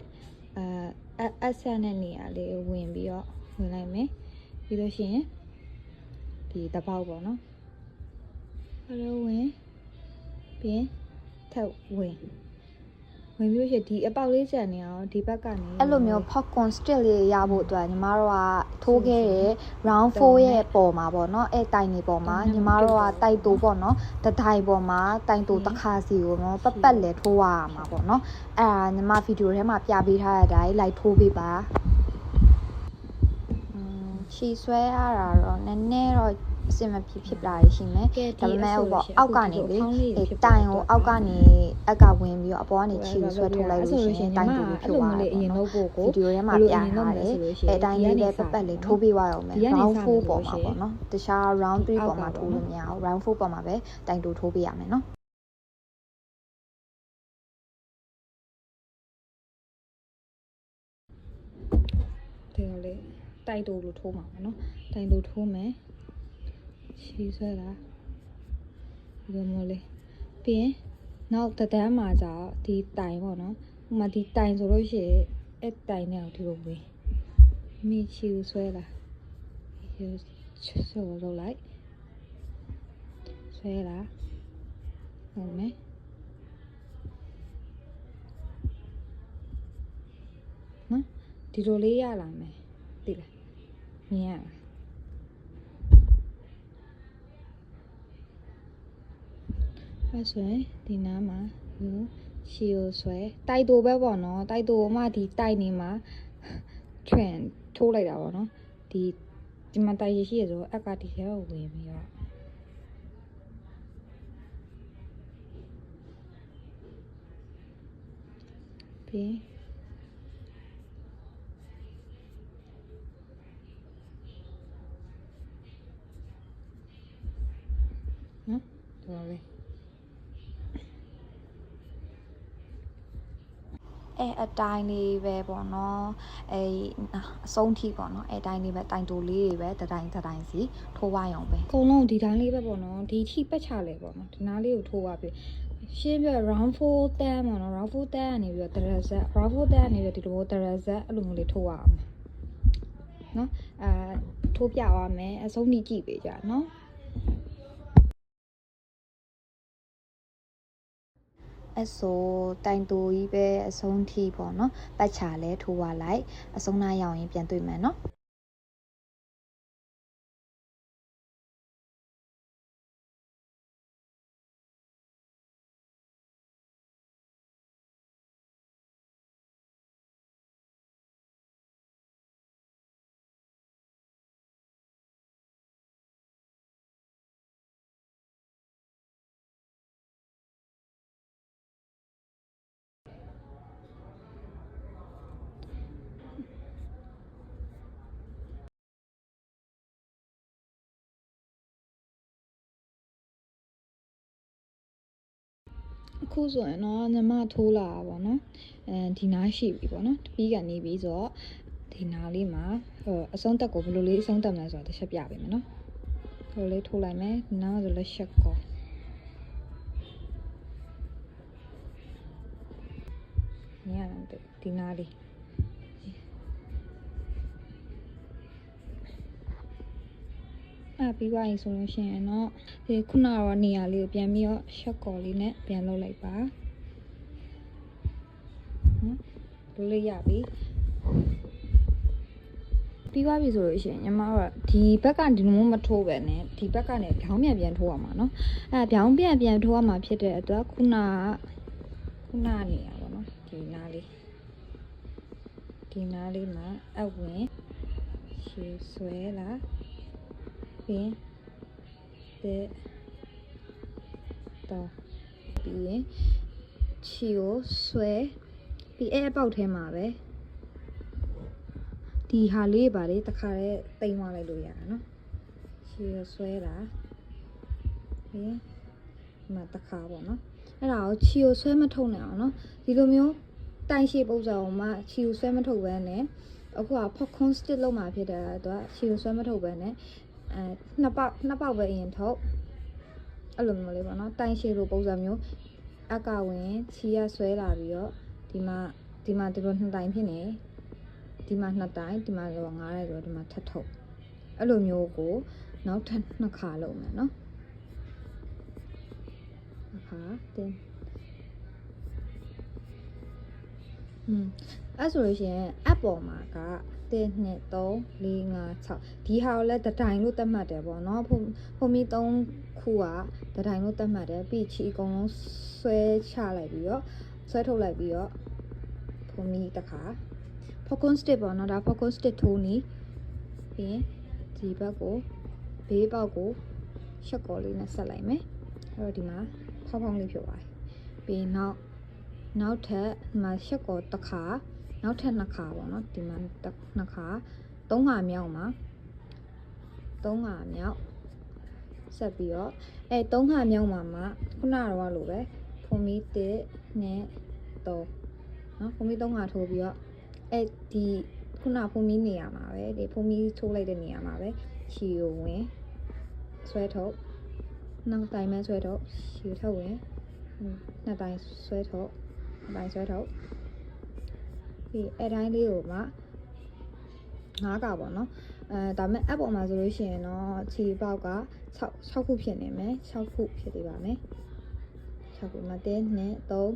အဆက်နဲ့နေရာလေးဝင်ပြီးတော့ဝင်လိုက်မယ်ပြီးလို့ရှိရင်ဒီတပေါက်ပေါ့နော်အဲ့လိုဝင်ပြီးထပ်ဝင်ပြီးလို့ရှိရင်ဒီအပေါက်လေးကျန်နေအောင်ဒီဘက်ကနေအဲ့လိုမျိုး popcorn stick လေးရဖို့အတွက်ညီမတို့ကထိုးခဲ့တဲ့ round 4ရဲ့ပေါ်မှာပေါ့နော်အဲ့တိုင်နေပေါ်မှာညီမတို့ကတိုက်တူပေါ့နော်တတိုင်ပေါ်မှာတိုင်တူတစ်ခါစီကိုနော်ပတ်လဲထိုးရမှာပေါ့နော်အဲ့ဒါညီမဗီဒီယိုထဲမှာပြပေးထားတဲ့အတိုင်းလိုက်ထိုးပေးပါချီဆွဲရတာတော့နည်းနည်းတော့အစင်မဖြစ်လာရရှိမယ်ဒါပေမဲ့ပေါ့အောက်ကနေလေတိုင်ကိုအောက်ကနေအကဝင်ပြီးတော့အပေါ်ကနေချီဆွဲထုတ်လိုက်လို့ရှိရင်တိုင်တူလို့ဖြစ်သွားတယ်အရင်လုပ်ဖို့ကိုဗီဒီယိုထဲမှာပြထားတယ်အဲတိုင်လေးလည်းပတ်လေးထိုးပေးသွားရအောင်မယ် round 4ပေါ်မှာပေါ့နော်တခြား round 3ပေါ်မှာထိုးလို့မရအောင် round 4ပေါ်မှာပဲတိုင်တူထိုးပေးရမယ်နော်ဒီလိုလေတိုင်တူလို့ထိုးမှာပေါ့နော်တိုင်တူထိုးမယ်ချီဆွဲတာဒီလိုမျိုးလေးပြီးရင်နောက်တတန်းမှာကျတော့ဒီတိုင်ပေါ့နော်ဟိုမှာဒီတိုင်ဆိုလို့ရှိရင်အဲ့တိုင်နဲ့ဒီလိုဝင်မိချီဆွဲလာဆွဲလုပ်လိုက်ဆွဲလာဟုတ်မယ်နော်ဒီလိုလေးရလာမယ်သိလားမြင်ရလားအဲ့ဆိုရင်ဒီနားမှာချီကိုဆွဲတိုက်တူပဲပေါ့နော်တိုက်တူမှဒီတိုက်နေမှာထွင်ထိုးလိုက်တာပေါ့နော်ဒီမှာတိုက်ရရှိရဆိုအက်ကဒီထဲကိုဝင်ပြီးတော့ပြီးနော်တော်ပြီအတိုင်းလေးပဲပေါ့နော်အဆုံးထိပေါ့နော်အတိုင်းလေးပဲတိုင်တူလေးတွေပဲတတိုင်းစီထိုးဝအောင်ပဲအကုန်လုံးဒီတိုင်းလေးပဲပေါ့နော်ဒီထိပက်ချလဲပေါ့နော်ဒီနားလေးကိုထိုးရပြီရှင်းပြ round 4 တန်းပေါ့နော် round 4 တန်းကနေပြီးတော့တရဇက် round 4 တန်းကနေပြီးဒီလိုတရဇက်အဲ့လိုမျိုးလေးထိုးရအောင်နော်ထိုးပြသွားမယ်အဆုံးထိကြည့်ပေးကြနော် အဲ့ဆိုတိုင်တူကြီးပဲအဆုံးထိပေါ့နော်ပတ်ချာလဲထိုးသွားလိုက်အဆုံးနာရောက်ရင်ပြန်တွေ့မယ်နော်အခုဆိုရင်တော့ညီမထိုးလာတာပေါ့နော်ဒီနားရှိပြီပေါ့နော်တပီးကနေပြီဆိုတော့ဒီနားလေးမှာအဆုံးတက်ကိုဘယ်လိုလေးအဆုံးတက်မလဲဆိုတော့တစ်ချက်ပြပေးမယ်နော်ဘယ်လိုလေးထိုးလိုက်မယ်ဒီနားဆိုလက်ချက်ကောညရတယ်ဒီနားလေးပြီးသွားရင်ဆိုလို့ရှိရင်တော့ဒီခုနကတော့နေရာလေးကိုပြန်ပြီးတော့ရှက်ကော်လေးနဲ့ပြန်လုပ်လိုက်ပါနော်လေးရပြီပြီးသွားပြီဆိုလို့ရှိရင်ညီမတို့ဒီဘက်ကဒီလိုမထိုးပဲနဲ့ဒီဘက်ကနေဖြောင်းပြန်ထိုးရမှာနော်ဖြောင်းပြန်ထိုးရမှာဖြစ်တဲ့အတွက်ခုနနေရပါတော့ဒီနားလေးမှာအဝင်ရှည်ဆွဲလာပြီးတဲ့တော့ပြီးရင်ခြေကိုဆွဲပြီးအပေါက်ထဲမှာပဲဒီဟာလေးပါလေတခါတည်းတိမ်သွားလိုက်လို့ရတာနော်ခြေကိုဆွဲလာပြီးမှတခါပေါ့နော်အဲ့ဒါကိုခြေကိုဆွဲမထုတ်နိုင်အောင်နော်ဒီလိုမျိုးတိုင်ရှည်ပုံစံအောင်မှခြေကိုဆွဲမထုတ်ဘဲနဲ့အခုက popcorn stick လောက်မှာဖြစ်တဲ့အတွက်ခြေကိုဆွဲမထုတ်ဘဲနဲ့နှစ်ပေါက်ပဲအရင်ထုတ်အဲ့လိုမျိုးလေးပေါ့နော်တိုင်ရှည်လိုပုံစံမျိုးအကဝင်ခြေရဆွဲလာပြီးတော့ဒီမှာဒီလိုနှစ်တိုင်ဖြစ်နေဒီမှာနှစ်တိုင်ဒီမှာတော့9တိုင်ဆိုတော့ဒီမှာထပ်ထုတ်အဲ့လိုမျိုးကိုနောက်ထပ်နှစ်ခါလုပ်မယ်နော်အခါတင်းအဲ့ဆိုလို့ရှိရင်အပေါ်မှာက1 2 3 4 5 6ဒီဟာကိုလည်းတတိုင်လို့သတ်မှတ်တယ်ပေါ့နော်ဖုံမီ3ခုကတတိုင်လို့သတ်မှတ်တယ်ပြီးချီအကုန်လုံးဆွဲချလိုက်ပြီးတော့ဆွဲထုတ်လိုက်ပြီးတော့ဖုံမီတစ်ခါ popcorn stick ပေါ့နော်ဒါ popcorn stick ထိုးနီးပြီးရင်ဒီဘက်ကိုဘေးပေါက်ကိုရှက်ကော်လေးနဲ့ဆက်လိုက်မယ်အဲ့တော့ဒီမှာဖောင်းလေးဖြစ်သွားပြီပြီးနောက်ထပ်ဒီမှာရှက်ကော်တစ်ခါနောက်ထပ်2ခါပေါ့နော်ဒီမှာ2ခါ3ခါမြောက်မှာ3ခါမြောက်ဆက်ပြီးတော့3ခါမြောက်မှာခုနကတော့လိုပဲဖုံမီ1နဲ့3နော်ဖုံမီ3ခါထိုးပြီးတော့ဒီခုနဖုံမီနေရာမှာပဲဒီဖုံမီထိုးလိုက်တဲ့နေရာမှာပဲခြေကိုဝင်ဆွဲထုတ်နောက်တိုင်မဲဆွဲထုတ်ခြေထုတ်ဝင်နှစ်တိုင်ဆွဲထုတ်နှစ်တိုင်ဆွဲထုတ်ပြီးအဲ့တိုင်းလေးကိုမှ9ကပေါ့နော်ဒါပေမဲ့ app ပေါ်မှာဆိုလို့ရှိရင်တော့ခြေပေါက်က6ခုဖြစ်နေမယ်6ခုဖြစ်သေးပါမယ်6ခုမှာ1 2 3 4 5 6အဲ့ဒါ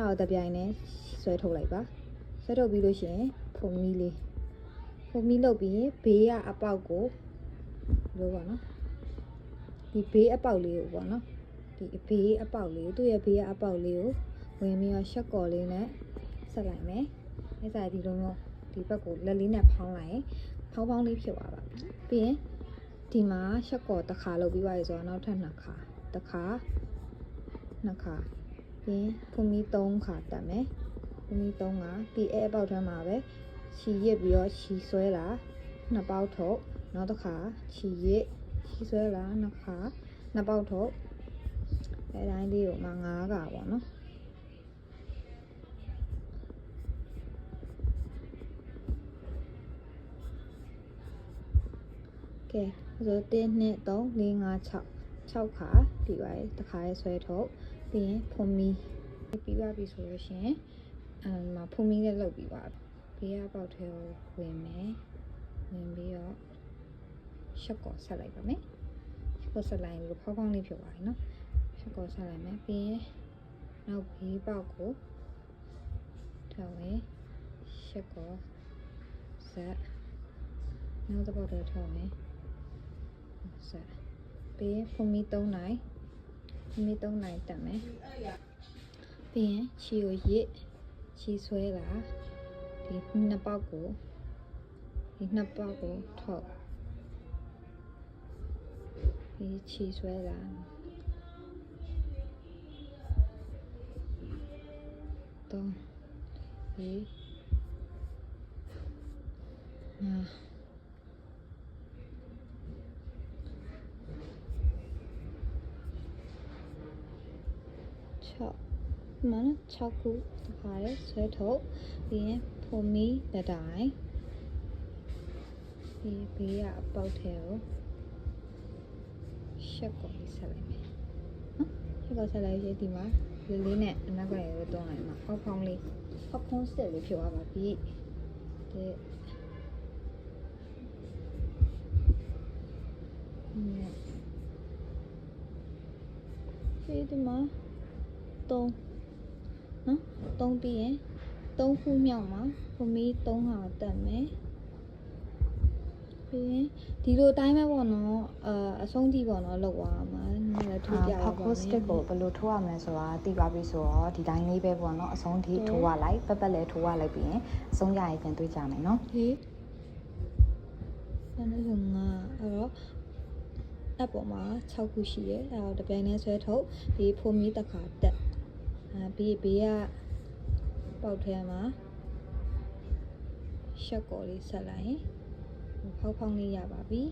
ကိုတပြိုင်နဲ့ဆွဲထုတ်လိုက်ပါဆွဲထုတ်ပြီးလို့ရှိရင်ဖုံမီလုပ်ပြီးဘေးကအပေါက်ကိုလို့ပါနော်ဒီဘေးအပေါက်လေးကိုပေါ့နော်ဒီဘေးအပေါက်လေးသူ့ရဲ့ဘေးကအပေါက်လေးကိုဝင်ပြီးတော့ရှက်ကော်လေးနဲ့ဆက်လိုက်မယ်အဲ့ဒါဒီလိုမျိုးဒီဘက်ကိုလက်လေးနဲ့ဖောင်းလိုက်ရင်ဖောင်းလေးဖြစ်သွားပါပြီးရင်ဒီမှာရှက်ကော်တစ်ခါလုပ်ပြီးပါရဆိုတော့နောက်ထပ်2ခါတစ်ခါ2ခါပြီးရင်ဖုံမီ3ခါတက်မယ်ဖုံမီ3ခါပြီးအပေါက်ထဲမှာပဲခြီရစ်ပြီးတော့ခြီဆွဲလာ2ပေါက်ထုတ်နောက်တစ်ခါခြီရစ်ခြီဆွဲလာ2ခါ2ပေါက်ထုတ်အဲတိုင်းလေးကိုမှ9ခါပေါ့နော်ကဲဆို1 2 3 4 5 6ခါပြီးပါရဲ့တစ်ခါရဲဆွဲထုတ်ပြီးရင်ဖုံမီပြီးပါပြီဆိုလို့ရှိရင်မှာဖုံမီလည်းလုပ်ပြီးပါဘေးကပေါက်ထဲကိုဝင်မယ်ဝင်ပြီးတော့ရှက်ကော်ဆက်လိုက်ပါမယ်ရှက်ကော်ဆက်လိုက်လို့ဖောင်းလေးဖြစ်သွားပြီနော်ရှက်ကော်ဆက်လိုက်မယ်ပြီးရင် နောက်ဘေးပေါက်ကိုထောက်မယ်ရှက်ကောဇက်နောက်တစ်ပေါက်တော့ထောက်မယ်ဇက်ပြီးရင်ဖုန်မီ3နိုင်ဖုန်မီ3နိုင်တက်မယ်ပြီးရင်ချီကိုရစ်ချီဆွဲလာဒီနှစ်ပေါက်ကိုထောက်ပြီးချီဆွဲလာ3 4 5 6 မှန်6ခုတခါလဲဆွဲထုတ်ပြီးရင်ဖုန်မီတစ်တိုင်းဒီဘေးကအပေါက်ထဲကိုရှက်ကောလေးဆက်လိုက်မယ်နော်ရှက်ကောဆက်လိုက်ရင်ဒီမှာလေးနဲ့အနောက်ကရေကိုတွန်းလိုက်မှာဖောက်ဖောင်းလေးဖောက်ခွန်းစစ်လေးဖြုတ်ရပါပြီဒီမှာ3နော်3ပြီးရင်3ခုမြောက်မှာဖုန်မီ3ဟာတက်မယ်ပြီးရင်ဒီလိုတိုင်းပဲပေါ့နော်အဆုံးထိပေါ့နော်လောက်သွားမှာနည်းလည်းထိုးပြပါပါမယ် Pop stick ကိုဘယ်လိုထိုးရမလဲဆိုတာသိသွားပြီဆိုတော့ဒီတိုင်းလေးပဲပေါ့နော်အဆုံးထိထိုးရလိုက်ပက်ပက်လည်းထိုးရလိုက်ပြီးရင်အဆုံးရရင်ပြန်တွေ့ကြမယ်နော် ဟေးအဲ့ဒါဆိုငါအဲ့တော့အပေါ်မှာ6ခုရှိရဲအဲ့တော့တပြိုင်တည်းဆွဲထုတ်ဒီဖုန်မီတစ်ခါတက်ပြီးဘေးကပေါက်ထဲမှာရှက်ကောလေးဆက်လိုက်ရင်ဖောက်ဖောင်းလေးရပါပြီ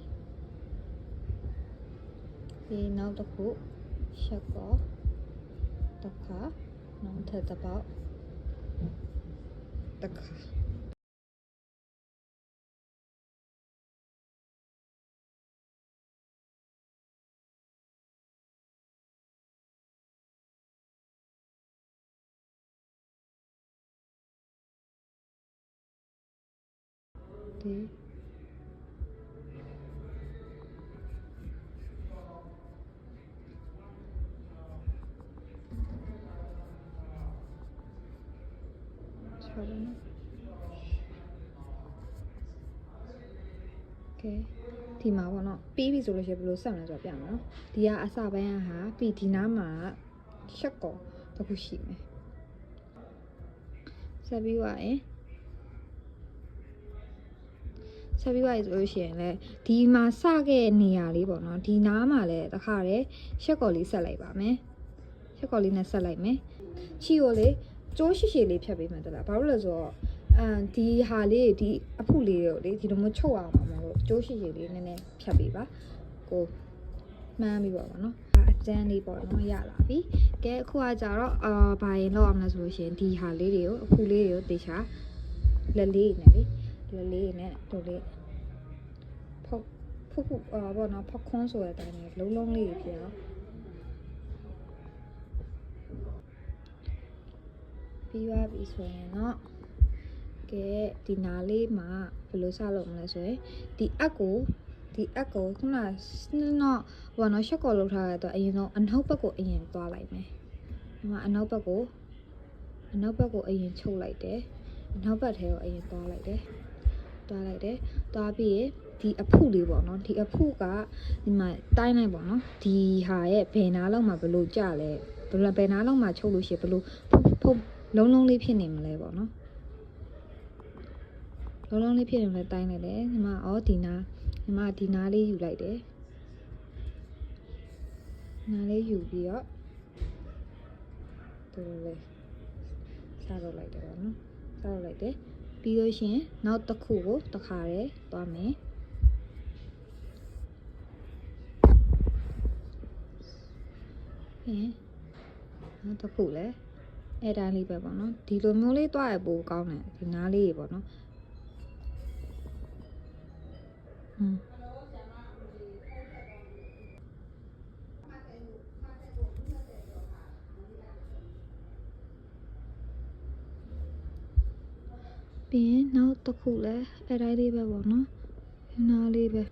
ပြီးနောက်တစ်ခုရှက်ကောတစ်ခါနောက်ထပ်တစ်ပေါက်တစ်ခါဒီဒီမှာပေါ့နော်ပြီးပြီဆိုလို့ရှိရင်ဘယ်လိုဆက်မလဲဆိုတော့ပြမယ်နော်ဒီကအစပိုင်းကဟာပြီးဒီနားမှာရှက်ကောတစ်ခုရှိမယ်ဆက်ပြီးသွားရင်ဆိုလို့ရှိရင်လည်းဒီမှာစခဲ့နေရာလေးပေါ့နော်ဒီနားမှာလည်းတခါတည်းရှက်ကောလေးဆက်လိုက်ပါမယ်ရှက်ကောလေးနဲ့ဆက်လိုက်မယ်ချီကိုလေကျိုးရှိရှိလေးဖြတ်ပေးမှတလားဘာလို့လဲဆိုတော့ဒီဟာလေးဒီအဖုလေးတွေကိုလေဒီလိုမျိုးချုပ်အောင်မှာမလို့ကျိုးရှိရှိလေးနည်းနည်းဖြတ်ပေးပါကိုမှန်းပြီးပါနော်အကျန်းလေးပေါ့နော်ရလာပြီကဲအခုကကြတော့ဘာရင်လောက်အောင်လဲဆိုလို့ရှိရင်ဒီဟာလေးတွေကိုအဖုလေးတွေကိုတေချာလက်လေးနဲ့လေလက်လေးနဲ့တို့လေးဖုတ်ပေါ့နော်ဖောက်ခွန်းဆိုတဲ့အတိုင်းလုံးလုံးလေးဖြစ်အောင်ပြီးသွားပြီဆိုရင်တော့ကဲဒီနားလေးမှာဘယ်လိုစလုပ်မလဲဆိုရင်ဒီအက်ကိုခုနတော့ဘောနော်ရှက်ကောလောက်ထားရတော့အရင်ဆုံးအနောက်ဘက်ကိုအရင်သွားလိုက်မယ်ဒီမှာအနောက်ဘက်ကိုအရင်ချုပ်လိုက်တယ်အနောက်ဘက်ထဲကိုအရင်သွားလိုက်တယ်သွားပြီးရင်ဒီအဖုလေးပေါ့နော်ဒီအဖုကဒီမှာတိုင်းလိုက်ပေါ့နော်ဒီဟာရဲ့ဘယ်နားလောက်မှာဘယ်လိုကြလဲဘယ်နားလောက်မှာချုပ်လို့ရှိရင်ဘယ်လိုဖုတ်လုံးလုံးလေးဖြစ်နေမလဲပေါ့နော်လုံးလုံးလေးဖြစ်နေမလဲတိုင်းလိုက်တယ်ဒီမှာဒီနားလေးယူလိုက်တယ်နားလေးယူပြီးတော့ဒီလိုလေးစားလုပ်လိုက်တယ်ပေါ့နော်စားလုပ်လိုက်တယ်ပြီးလို့ရှိရင်နောက်တစ်ခုကိုတစ်ခါတည်းသွားမယ်နောက်တစ်ခုလည်းအဲ့ဒါလေးပဲပေါ့နော်ဒီလိုမျိုးလေးသွားရပိုကောင်းတယ်ဒီနားလေးပေါ့နော်ပြီးရင်နောက်တစ်ခုလည်းအဲ့ဒါလေးပဲပေါ့နော်ဒီနားလေးပဲ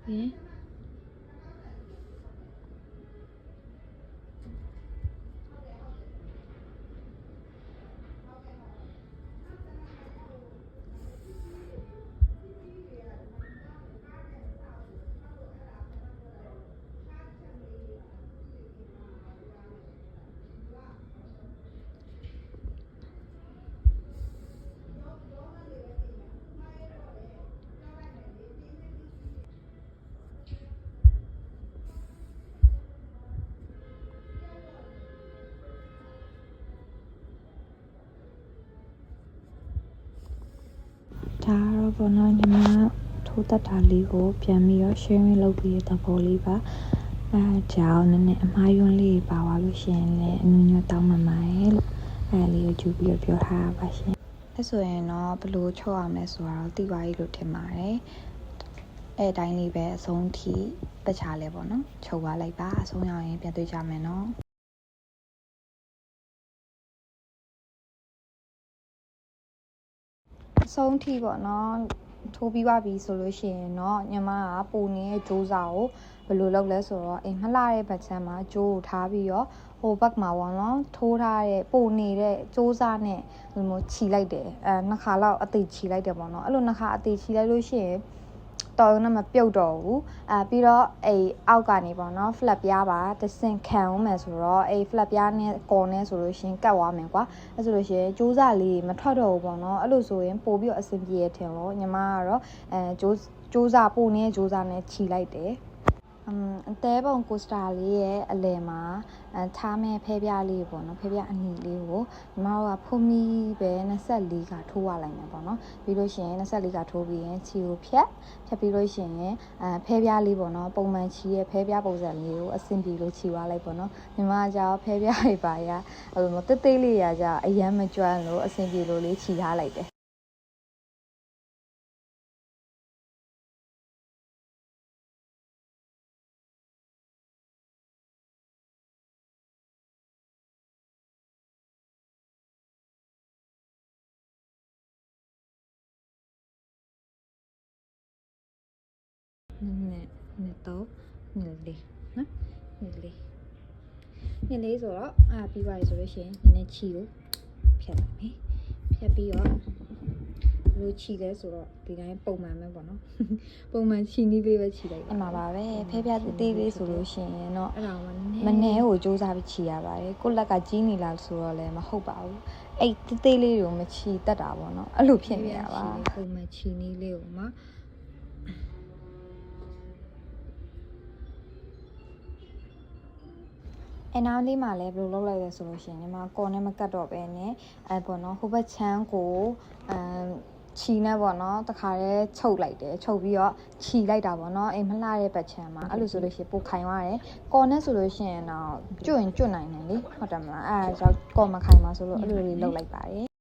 ပြီးရင် ဒါကတော့ပေါ့နော်ညီမထိုးတက်တာလေးကိုပြန်ပြီးတော့ sharing လုပ်ပြီးတဲ့သဘောလေးပါကြောင့်နည်းနည်းအမှားယွင်းလေးပါသွားလို့ရှိရင်လည်းအနူးညွတ်တောင်းပန်ပါတယ်လို့လေးကိုကြိုပြီးတော့ပြောထားပါရှင်အဲ့ဆိုရင်တော့ဘယ်လိုချုပ်ရမလဲဆိုတော့သိပါပြီလို့ထင်ပါတယ်အဲ့တိုင်းလေးပဲအဆုံးထိတက်ချလဲပေါ့နော်ချုပ်သွားလိုက်ပါအဆုံးရောက်ရင်ပြန်တွေ့ကြမယ်နော်အဆုံးထိပေါ့နော်ထိုးပြီးပါပြီဆိုလို့ရှိရင်တော့ညီမကပူနေတဲ့ကြိုးစားကိုဘယ်လိုလုပ်လဲဆိုတော့မလှတဲ့ဘက်ချမ်းမှာကြိုးကိုထားပြီးတော့ဟိုဘက်မှာပေါ့နော်ထိုးထားတဲ့ပူနေတဲ့ကြိုးစားနဲ့ဘယ်လိုခြီလိုက်တယ်နှစ်ခါလောက်အသေးခြီလိုက်တယ်ပေါ့နော်အဲ့လိုနှစ်ခါအသေးခြီလိုက်လို့ရှိရင်တော်ရုံနဲ့မပြုတ်တော့ဘူးပြီးတော့အောက်ကနေပေါ့နော် flat ပြားပါတဆင့်ခံအောင်မယ်ဆိုတော့flat ပြားနဲ့ကော်နဲ့ဆိုလို့ရှိရင်ကတ်သွားမယ်ကွာအဲ့ဆိုလို့ရှိရင်ကြိုးစားလေးမထွက်တော့ဘူးပေါ့နော်အဲ့လိုဆိုရင်ပို့ပြီးတော့အဆင်ပြေရထင်လို့ညီမကတော့ကြိုးစားပို့နေကြိုးစားနဲ့ခြီလိုက်တယ်အသေးပုံကိုစတာလေးရဲ့အလယ်မှာထားမဲ့ဖဲပြားလေးပေါ့နော်ဖဲပြားအနီလေးကိုညီမတို့ကဖုန်မီပဲ24ကထိုးရလိုက်မယ်ပေါ့နော်ပြီးလို့ရှိရင်24ကထိုးပြီးရင်ခြီကိုဖြတ်ပြီးလို့ရှိရင်ဖဲပြားလေးပေါ့နော်ပုံမှန်ခြီရဲ့ဖဲပြားပုံစံလေးကိုအဆင်ပြေလို့ခြီသွားလိုက်ပေါ့နော်ညီမကကြောက်ဖဲပြားတွေပါရတိတ်တိတ်လေးရကြအရန်မကျွမ်းလို့အဆင်ပြေလို့လေးခြီထားလိုက်တယ်နှစ်တော့နှစ်လေးနော်နှစ်လေးဆိုတော့ပြီးပါပြီဆိုလို့ရှိရင်နည်းနည်းခြီကိုဖြတ်လိုက်မယ်ဖြတ်ပြီးတော့လိုခြီလဲဆိုတော့ဒီတိုင်းပုံမှန်ပဲပေါ့နော်ပုံမှန်ခြီနည်းလေးပဲခြီလိုက်အမှားပါပဲဖဲပြသေးသေးလေးဆိုလို့ရှိရင်တော့အဲ့ဒါမနှဲကိုစူးစမ်းပြီးခြီရပါတယ်ကိုလက်ကကြီးနေလားဆိုတော့လည်းမဟုတ်ပါဘူးအဲ့သေးသေးလေးတွေကိုမခြီတတ်တာပေါ့နော်အဲ့လိုဖြစ်နေတာပါပုံမှန်ခြီနည်းလေးကိုမှနောက်လေးမှာလည်းဘယ်လိုလုပ်လိုက်လဲဆိုလို့ရှိရင်ညီမကော်နဲ့မကတ်တော့ပဲနဲ့ပေါ့နော်ဟိုဘက်ချမ်းကိုခြီနဲ့ပေါ့နော်တခါတည်းချုပ်လိုက်တယ်ချုပ်ပြီးတော့ခြီလိုက်တာပေါ့နော်မလှတဲ့ဘက်ချမ်းမှာအဲ့လိုဆိုလို့ရှိရင်ပိုခိုင်သွားတယ်ကော်နဲ့ဆိုလို့ရှိရင်တော့ကျွတ်နိုင်တယ်လေဟုတ်တယ်မလားအဲ့ဒါကြောင့်ကော်မခိုင်ပါဆိုလို့အဲ့လိုလေးလုပ်လိုက်ပါတယ်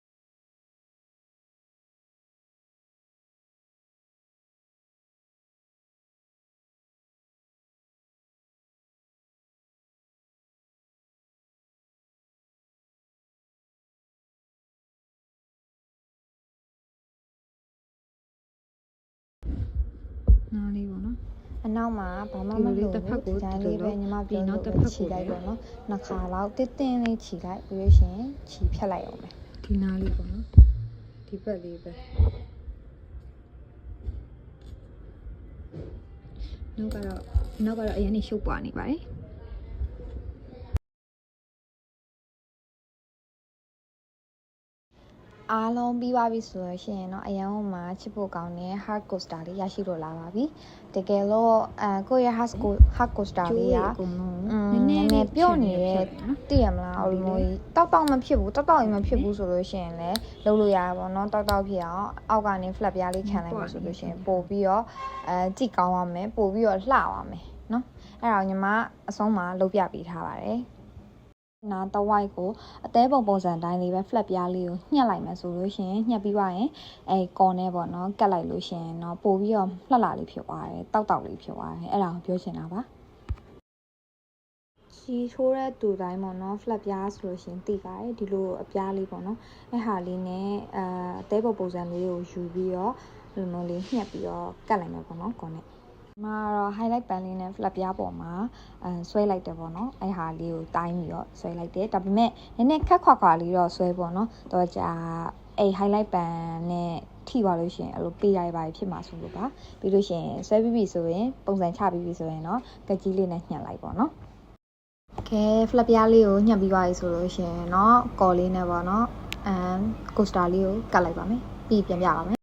နားလေးပေါ့နော်အနောက်မှာဘာမှမလုပ်တစ်ဖက်ကိုဒီတိုင်းလေးပဲညီမပြောလို့ပဲခြီလိုက်ပေါ့နော်နှစ်ခါလောက်တင်းလေးခြီလိုက်ပြီးလို့ရှိရင်ခြီဖြတ်လိုက်အောင်မယ်ဒီနားလေးပေါ့နော်ဒီဘက်လေးပဲနောက်ကတော့အရင်နေရှုပ်ပွားနေပါတယ်အားလုံးပြီးသွားပြီဆိုလို့ရှိရင်တော့အရန်ဟိုမှာချစ်ဖို့ကောင်းတဲ့ hard coaster လေးရရှိလို့လာပါပြီတကယ်လို့ကိုယ့်ရဲ့ hard coaster လေးကနည်းနည်းပြော့နေတဲ့သိရမလားဟိုလိုတောက်မဖြစ်ဘူးတောက်ရင်မဖြစ်ဘူးဆိုလို့ရှိရင်လည်းလုပ်လို့ရပါဘောเนาะတောက်ဖြစ်အောင်အောက်ကနေ flat ပြားလေးခံလိုက်မှဆိုလို့ရှိရင်ပို့ပြီးတော့ကြည့်ကောင်းရမယ်ပို့ပြီးတော့လှသွားမယ်เนาะအဲ့ဒါညီမအဆုံးမှာလုပ်ပြပေးထားပါတယ်နားတဝိုက်ကိုအသေးပုံစံတိုင်းလေးပဲ flat ပြားလေးကိုညှက်လိုက်မယ်ဆိုလို့ရှိရင်ညှက်ပြီးသွားရင်ကော်နဲ့ပေါ့နော်ကတ်လိုက်လို့ရှိရင်တော့ပို့ပြီးတော့လှလှလေးဖြစ်သွားတယ်တောက်လေးဖြစ်သွားတယ်အဲ့ဒါကိုပြောချင်တာပါချီထိုးတဲ့တူတိုင်းပေါ့နော် flat ပြားဆိုလို့ရှိရင်တိပါတယ်ဒီလိုအပြားလေးပေါ့နော်အဲ့ဟာလေးနဲ့အသေးပုံစံလေးကိုယူပြီးတော့ဒီလိုလေးညှက်ပြီးတော့ကတ်လိုက်မယ်ပေါ့နော်ကော်နဲ့မှာတော့ highlight pen လေးနဲ့ flat ပြားပေါ်မှာဆွဲလိုက်တယ်ပေါ့နော်အဲ့ဟာလေးကိုတိုင်းပြီးတော့ဆွဲလိုက်တယ်ဒါပေမဲ့နည်းနည်းခက်ခွာလေးတော့ဆွဲပေါ့နော်တော့ကြာhighlight pen နဲ့ထိပါလို့ရှိရင်အဲ့လိုပေးရပါဖြစ်မှာဆိုလို့ပါပြီးလို့ရှိရင်ဆွဲပြီးပြီဆိုရင်ပုံစံချပြီးပြီဆိုရင်တော့ကကြီးလေးနဲ့ညှက်လိုက်ပေါ့နော်ကဲ flat ပြားလေးကိုညှက်ပြီးသွားပြီဆိုလို့ရှိရင်တော့ကော်လေးနဲ့ပေါ့နော်coaster လေးကိုကတ်လိုက်ပါမယ်ပြီးပြန်ပြပါမယ်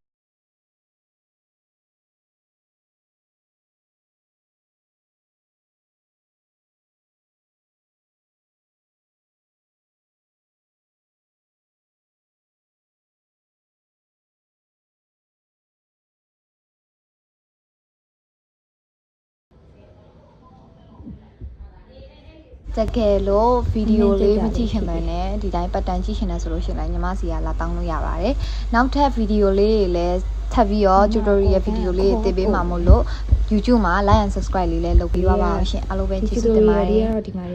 တကယ်လို့ဗီဒီယိုလေးမကြည့်ချင်ပဲနဲ့ဒီတိုင်းပတ်တန်ကြည့်ချင်တယ်ဆိုလို့ရှိရင်လည်းညီမစီကလာတောင်းလို့ရပါတယ်နောက်ထပ်ဗီဒီယိုလေးတွေလည်းထပ်ပြီးတော့ tutorial ဗီဒီယိုလေးတွေတင်ပေးမှာမို့လို့ YouTube မှာ like and subscribe လေးလည်းလုပ်ပေးပါပါအောင်ရှင်အားလုံးပဲကျေးဇူးတင်ပါတယ်ဒီကတော့ဒီမှာ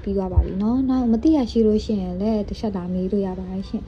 ပြီးသွားပါပြီเนาะနောက်မသိရရှိလို့ရှိရင်လည်းတစ်ချက်လာမေးလို့ရပါတယ်ရှင်